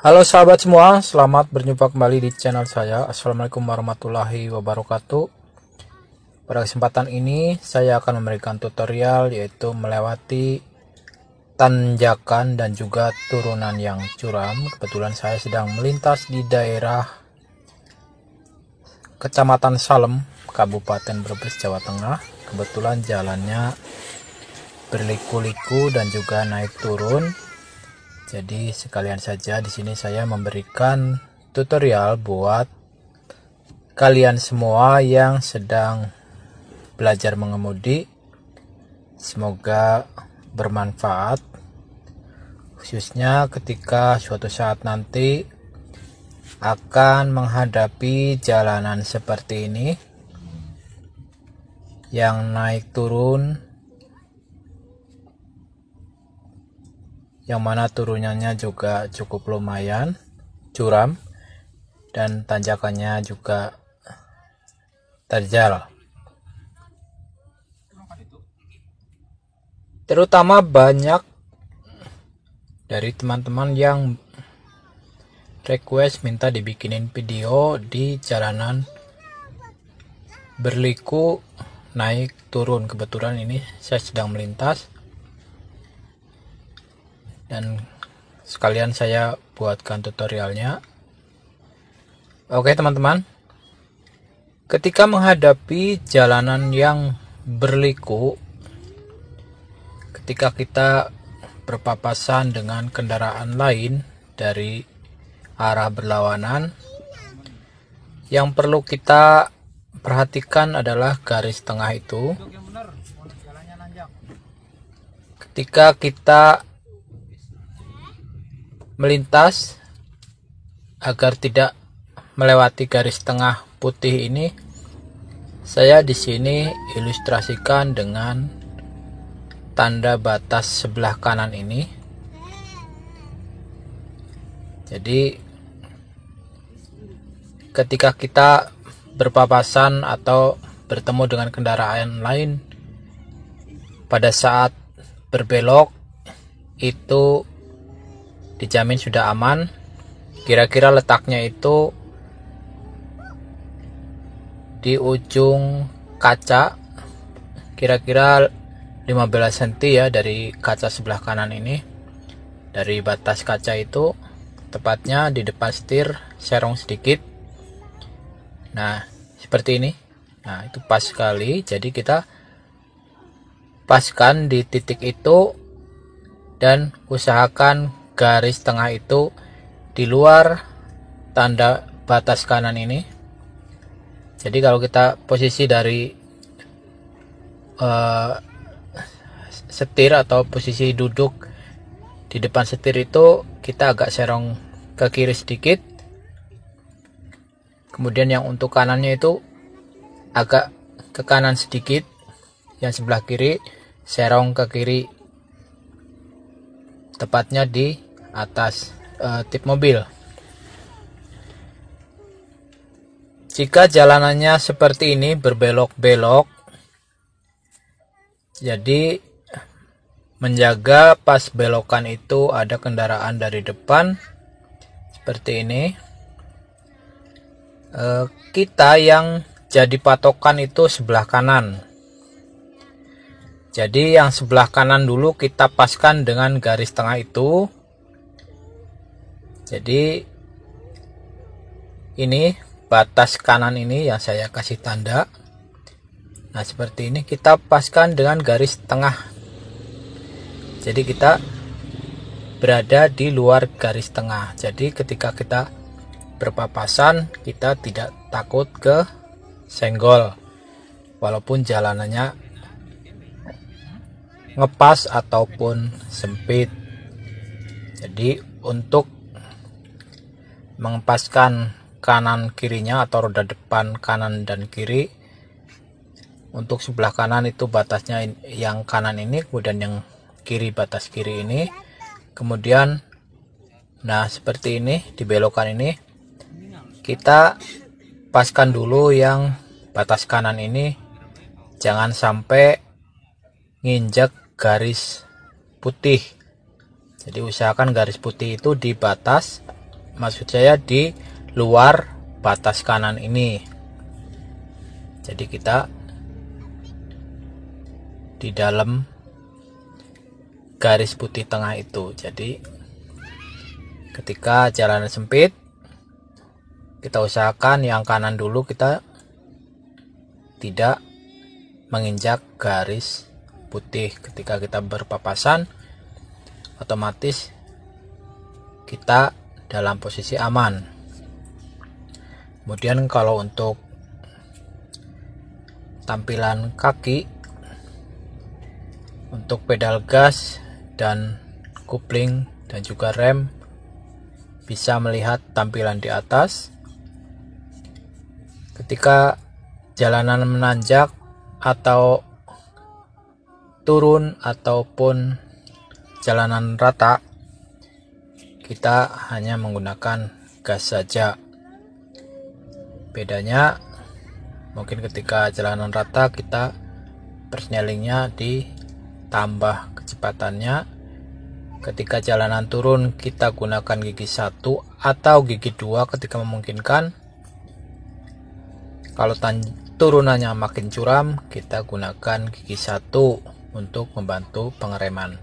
Halo sahabat semua, selamat berjumpa kembali di channel saya. Assalamualaikum warahmatullahi wabarakatuh. Pada kesempatan ini saya akan memberikan tutorial yaitu melewati tanjakan dan juga turunan yang curam. Kebetulan saya sedang melintas di daerah Kecamatan Salem, Kabupaten Brebes, Jawa Tengah. Kebetulan jalannya berliku-liku dan juga naik turun. Jadi sekalian saja di sini saya memberikan tutorial buat kalian semua yang sedang belajar mengemudi. Semoga bermanfaat, khususnya ketika suatu saat nanti akan menghadapi jalanan seperti ini yang naik turun, yang mana turunannya juga cukup lumayan curam dan tanjakannya juga terjal. Terutama banyak dari teman-teman yang request minta dibikinin video di jalanan berliku naik turun. Kebetulan ini saya sedang melintas dan sekalian saya buatkan tutorialnya. Oke teman-teman, ketika menghadapi jalanan yang berliku, ketika kita berpapasan dengan kendaraan lain dari arah berlawanan, yang perlu kita perhatikan adalah garis tengah itu. Ketika kita melintas, agar tidak melewati garis tengah putih ini, saya di sini ilustrasikan dengan tanda batas sebelah kanan ini. Jadi ketika kita berpapasan atau bertemu dengan kendaraan lain, pada saat berbelok itu dijamin sudah aman. Kira-kira letaknya itu di ujung kaca, kira-kira 15 cm ya dari kaca sebelah kanan ini, dari batas kaca itu, tepatnya di depan setir serong sedikit. Nah seperti ini. Nah itu pas sekali, jadi kita paskan di titik itu dan usahakan garis tengah itu di luar tanda batas kanan ini. Jadi kalau kita posisi dari setir atau posisi duduk di depan setir itu, kita agak serong ke kiri sedikit. Kemudian yang untuk kanannya itu agak ke kanan sedikit. Yang sebelah kiri serong ke kiri, tepatnya di atas tip mobil. Jika jalanannya seperti ini berbelok-belok, jadi menjaga pas belokan itu ada kendaraan dari depan seperti ini. Kita yang jadi patokan itu sebelah kanan. Jadi yang sebelah kanan dulu kita paskan dengan garis tengah itu. Jadi ini batas kanan ini yang saya kasih tanda. Nah seperti ini kita paskan dengan garis tengah. Jadi kita berada di luar garis tengah. Jadi ketika kita berpapasan, kita tidak takut ke senggol walaupun jalanannya ngepas ataupun sempit. Jadi untuk mengepaskan kanan kirinya atau roda depan kanan dan kiri, untuk sebelah kanan itu batasnya yang kanan ini, kemudian yang kiri batas kiri ini. Kemudian nah seperti ini di belokan ini kita paskan dulu yang batas kanan ini, jangan sampai nginjak garis putih. Jadi usahakan garis putih itu di batas maksud saya di luar batas kanan ini. Jadi kita di dalam garis putih tengah itu. Jadi ketika jalanan sempit, kita usahakan yang kanan dulu, kita tidak menginjak garis putih. Ketika kita berpapasan, otomatis kita dalam posisi aman. Kemudian kalau untuk tampilan kaki, untuk pedal gas dan kopling dan juga rem, bisa melihat tampilan di atas. Ketika jalanan menanjak atau turun ataupun jalanan rata, kita hanya menggunakan gas saja. Bedanya mungkin ketika jalanan rata kita persnelingnya ditambah kecepatannya. Ketika jalanan turun kita gunakan gigi 1 atau gigi 2 ketika memungkinkan. Kalau turunannya makin curam, kita gunakan gigi 1 untuk membantu pengereman.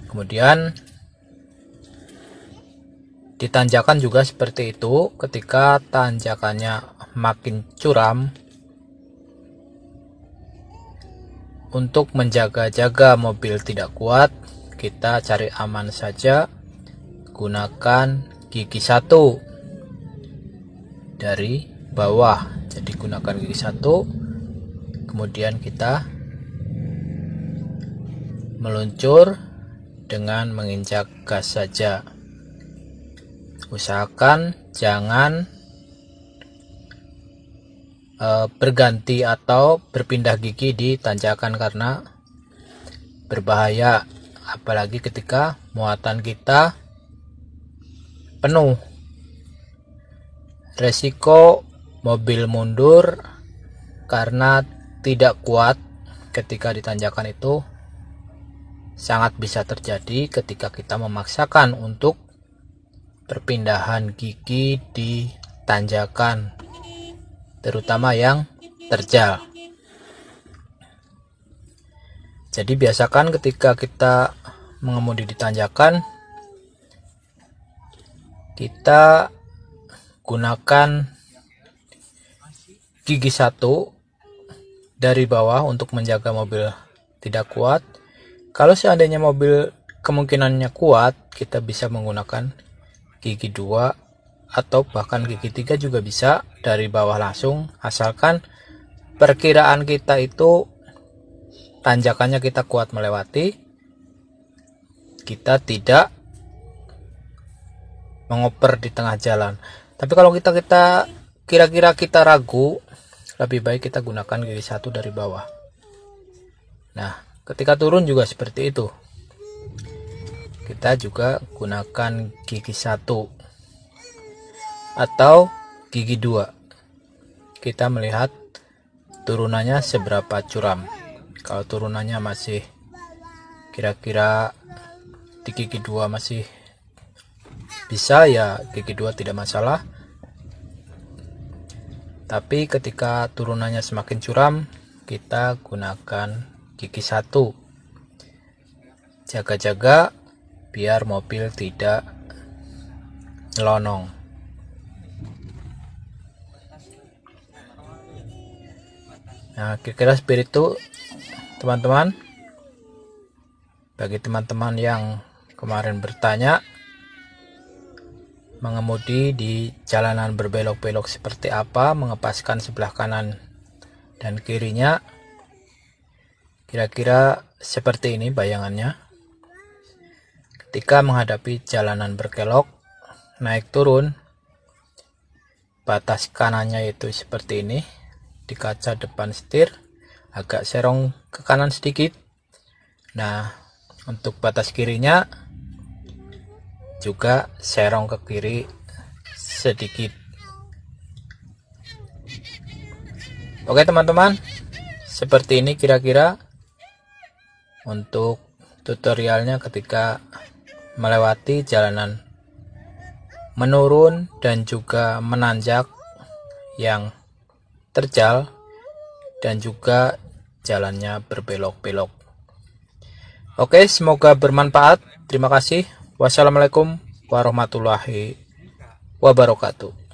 Kemudian ditanjakan juga seperti itu. Ketika tanjakannya makin curam, untuk menjaga-jaga mobil tidak kuat, kita cari aman saja, gunakan gigi 1 dari bawah. Jadi gunakan gigi 1, kemudian kita meluncur dengan menginjak gas saja. Usahakan jangan berganti atau berpindah gigi di tanjakan karena berbahaya, apalagi ketika muatan kita penuh. Resiko mobil mundur karena tidak kuat ketika di tanjakan itu sangat bisa terjadi ketika kita memaksakan untuk perpindahan gigi di tanjakan, terutama yang terjal. Jadi biasakan ketika kita mengemudi di tanjakan, kita gunakan gigi 1 dari bawah untuk menjaga mobil tidak kuat. Kalau seandainya mobil kemungkinannya kuat, kita bisa menggunakan gigi 2 atau bahkan gigi 3 juga bisa dari bawah langsung, asalkan perkiraan kita itu tanjakannya kita kuat melewati, kita tidak mengoper di tengah jalan. Tapi kalau kita kira-kira kita ragu, lebih baik kita gunakan gigi 1 dari bawah. Nah, ketika turun juga seperti itu, kita juga gunakan gigi 1 atau gigi 2. Kita melihat turunannya seberapa curam. Kalau turunannya masih kira-kira di gigi 2 masih bisa, ya gigi 2 tidak masalah. Tapi ketika turunannya semakin curam, kita gunakan gigi 1. Jaga-jaga biar mobil tidak nyelonong. Nah, kira-kira seperti itu teman-teman. Bagi teman-teman yang kemarin bertanya mengemudi di jalanan berbelok-belok seperti apa, mengepaskan sebelah kanan dan kirinya, kira-kira seperti ini bayangannya. Ketika menghadapi jalanan berkelok, naik turun, batas kanannya itu seperti ini. Di kaca depan setir agak serong ke kanan sedikit. Nah, untuk batas kirinya juga serong ke kiri sedikit. Oke teman-teman, seperti ini kira-kira untuk tutorialnya ketika melewati jalanan menurun dan juga menanjak yang terjal, dan juga jalannya berbelok-belok. Oke, semoga bermanfaat. Terima kasih. Wassalamualaikum warahmatullahi wabarakatuh.